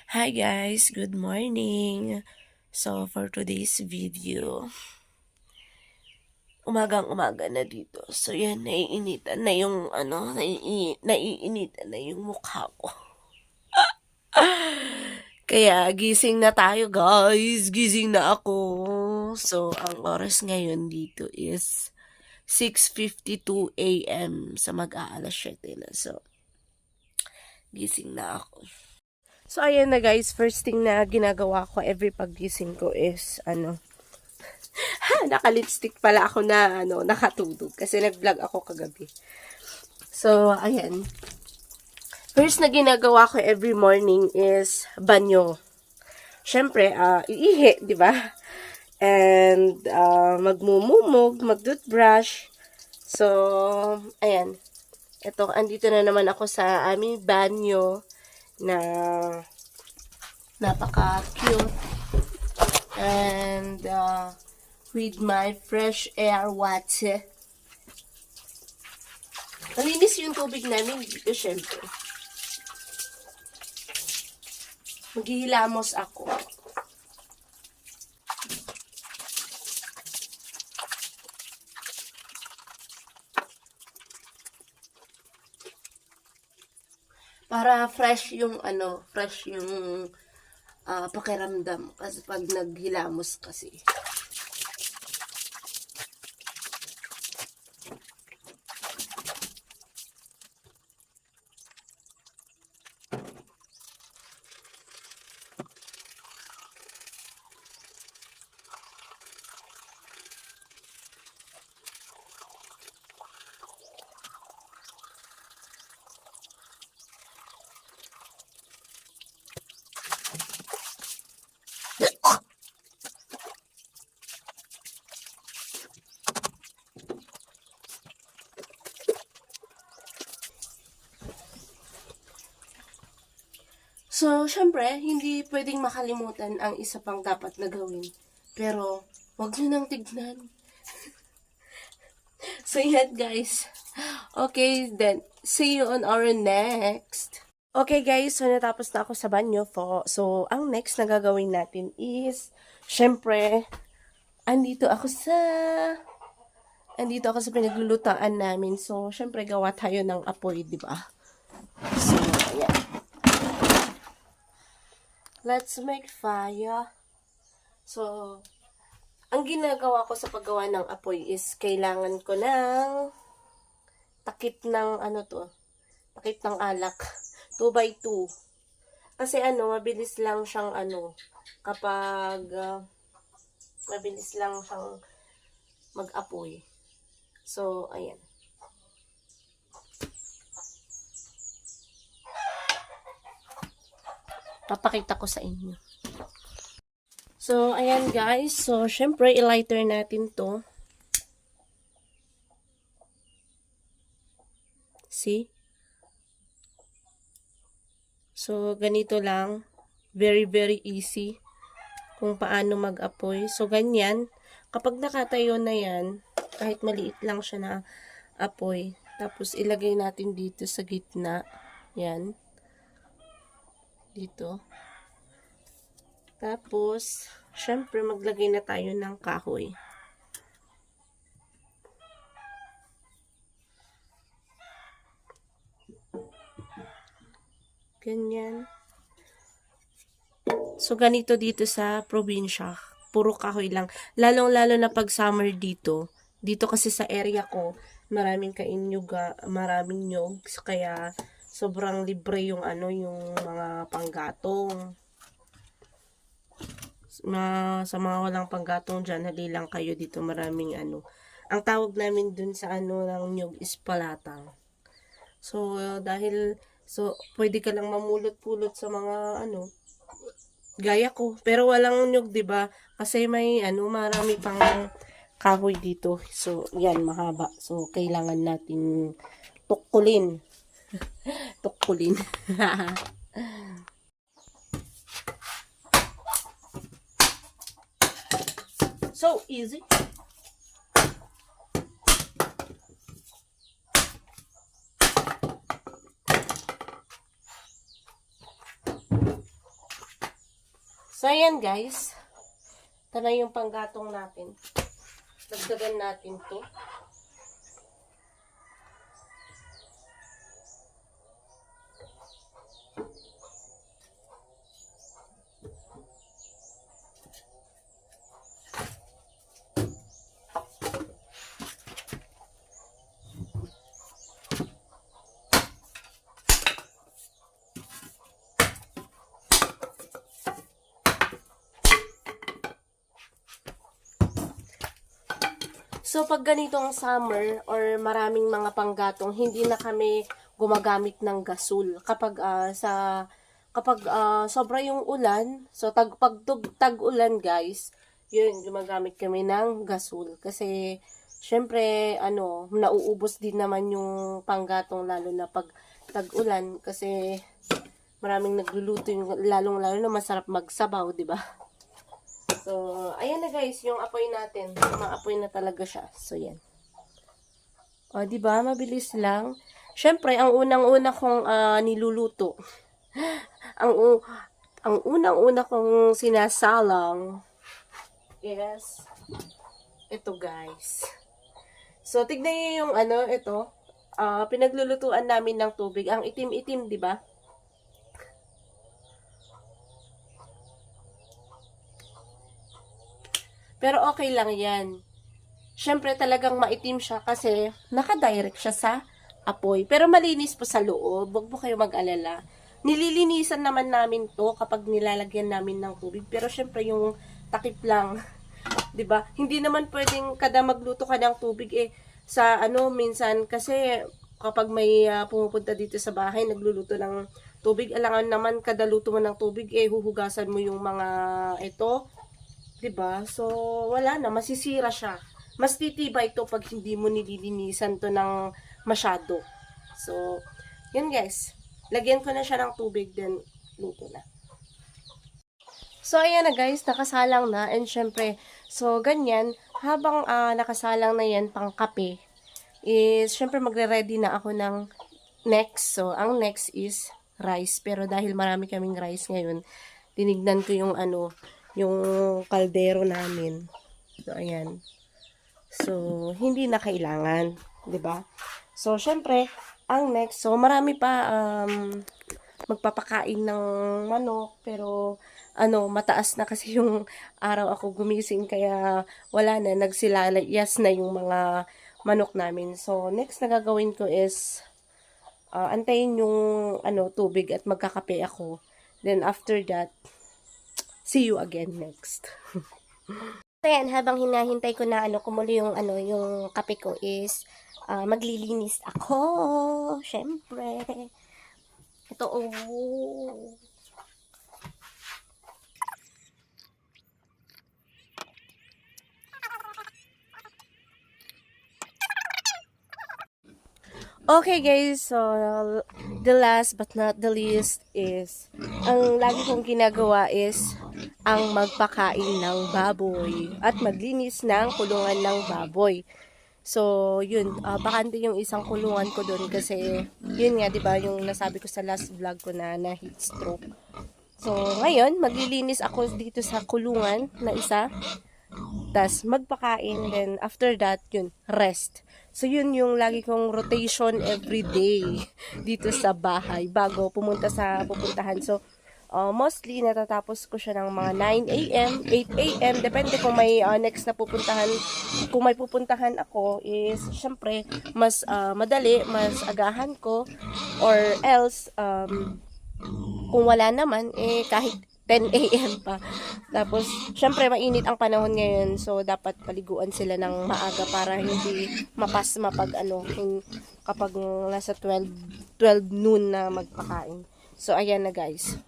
Hi guys, good morning. So for today's video, umagang-umaga na dito. So yan, naiinitan na yung naiinitan na yung mukha ko. Kaya gising na tayo guys, gising na ako. So ang oras ngayon dito is 6:52 AM sa mag-aalas 7 na. So gising na ako. So ayan na guys, first thing na ginagawa ko every paggising ko is naka-lipstick pala ako na nakatulog kasi nag-vlog ako kagabi. So ayan. First na ginagawa ko every morning is banyo. Syempre, iihi, 'di ba? And magmumumog, mag-toothbrush. So ayan. Ito, andito na naman ako sa aming banyo na napaka-cute. And with my fresh air water. Malinis yung tubig namin dito, syempre. Maghihilamos ako. Para fresh yung pakiramdam kasi pag naghilamos kasi. So, syempre, hindi pwedeng makalimutan ang isa pang dapat na gawin. Pero, wag nyo nang tignan. So, yan guys. Okay, then, see you on our next. Okay guys, so natapos na ako sa banyo po. So, ang next na gagawin natin is, syempre, andito ako sa pinaglulutaan namin. So, syempre, gawa tayo ng apoy, di ba? So, ayan. Let's make fire. So, ang ginagawa ko sa paggawa ng apoy is kailangan ko ng takip ng takip ng alak. 2x2. Kasi mabilis lang siyang kapag mabilis lang siyang mag-apoy. So, ayan. Papakita ko sa inyo. So, ayan guys. So, syempre, i-lighter natin to. See? So, ganito lang. Very, very easy kung paano mag-apoy. So, ganyan. Kapag nakatayo na yan, kahit maliit lang siya na apoy, tapos ilagay natin dito sa gitna. Yan. Dito. Tapos, syempre, maglagay na tayo ng kahoy. Ganyan. So, ganito dito sa probinsya. Puro kahoy lang. Lalong-lalo na pag summer dito. Dito kasi sa area ko, maraming maraming nyug. Kaya, sobrang libre yung yung mga panggatong. Sa mga walang panggatong dyan, hali lang kayo dito. Maraming Ang tawag namin dun sa ng nyug is palatang. So, pwede ka lang mamulot-pulot sa mga gaya ko. Pero walang nyug, 'di ba? Kasi may marami pang kahoy dito. So, yan mahaba. So, kailangan natin tukulin. Tukulin. So easy. So, ayan guys. Ito na yung panggatong natin. Dagdagan natin to. So, pag ganitong summer or maraming mga panggatong, hindi na kami gumagamit ng gasol. Kapag sobra yung ulan, so pag tag-ulan guys, yun, gumagamit kami ng gasol. Kasi, syempre, nauubos din naman yung panggatong lalo na pag tag-ulan. Kasi, maraming nagluluto yung lalong-lalo na masarap magsabaw, di ba? So, ayan na guys, yung apoy natin. Maapoy na talaga siya. So, yan. O, diba? Mabilis lang. Siyempre, ang unang-una kong niluluto. ang unang-una kong sinasalang is ito guys. So, tignan nyo yung ito. Pinaglulutuan namin ng tubig. Ang itim-itim, diba? Pero okay lang yan. Siyempre talagang maitim siya kasi nakadirect siya sa apoy. Pero malinis po sa loob. Huwag po kayo mag-alala. Nililinisan naman namin to kapag nilalagyan namin ng tubig. Pero siyempre yung takip lang. 'Di ba? Hindi naman pwedeng kada magluto ka ng tubig sa minsan kasi kapag may pumupunta dito sa bahay nagluluto ng tubig, alangan naman kada luto mo ng tubig huhugasan mo yung mga ito. 'Di ba? So, wala na, masisira siya. Mas titibay ito pag hindi mo nililinisan to ng masyado. So, yun guys. Lagyan ko na siya ng tubig, then luto na. So, ayan na guys, nakasalang na. And syempre, so ganyan, habang nakasalang na yan pang kape, is syempre magre-ready na ako ng next. So, ang next is rice. Pero dahil marami kaming rice ngayon, tinignan ko yung yung kaldero namin. So, ayan. So, hindi na kailangan. 'Di ba? So, syempre, ang next, so marami pa magpapakain ng manok, pero mataas na kasi yung araw ako gumising, kaya wala na, nagsilalayas na yung mga manok namin. So, next na gagawin ko is antayin yung tubig at magkakape ako. Then, after that, see you again next. Ayan, habang hinahintay ko na kumulo yung yung kape ko is maglilinis ako. Syempre. Ito Okay guys, so the last but not the least is, ang lagi kong ginagawa is ang magpakain ng baboy at maglinis ng kulungan ng baboy. So, yun, bakante yung isang kulungan ko doon kasi, yun nga, diba, yung nasabi ko sa last vlog ko na heat stroke. So, ngayon, maglilinis ako dito sa kulungan na isa, tas magpakain, then after that, yun, rest. So, yun yung lagi kong rotation every day dito sa bahay bago pumunta sa pupuntahan. So, mostly, natatapos ko siya ng mga 9 a.m., 8 a.m., depende kung may next na pupuntahan. Kung may pupuntahan ako, is, syempre, mas madali, mas agahan ko, or else, kung wala naman, kahit 10 a.m. pa. Tapos, syempre, mainit ang panahon ngayon, so, dapat paliguan sila ng maaga para hindi mapasma pag kapag nasa 12 noon na magpakain. So, ayan na guys.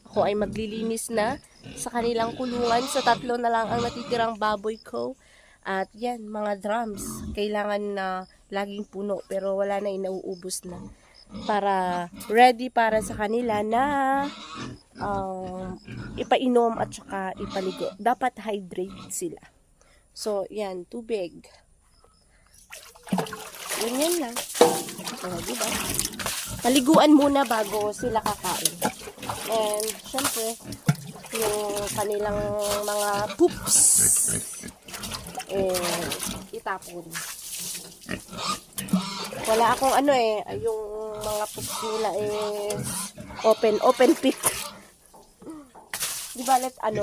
Ako ay maglilinis na sa kanilang kulungan. So, 3 na lang ang natitirang baboy ko. At yan, mga drums. Kailangan na laging puno, pero wala na, nauubos na. Para ready para sa kanila na ipainom at saka ipaligo. Dapat hydrate sila. So, yan, tubig. Ganyan lang. So, diba? Paliguan muna bago sila kakain. And, syempre, yung kanilang mga poops itapon. Wala akong yung mga poops nila open pit. Di ba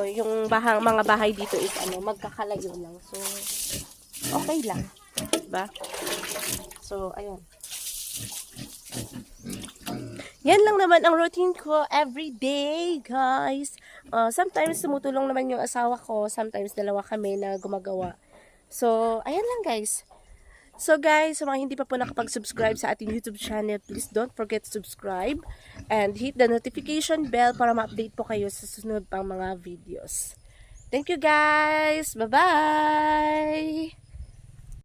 yung mga bahay dito is magkakalayo lang. So, okay lang. Diba? So, ayan. Yan lang naman ang routine ko every day, guys. Sometimes tumutulong naman yung asawa ko. Sometimes dalawa kami na gumagawa. So, ayan lang, guys. So, guys, sa mga hindi pa po nakapag-subscribe sa ating YouTube channel, please don't forget to subscribe and hit the notification bell para ma-update po kayo sa susunod pang mga videos. Thank you, guys. Bye-bye!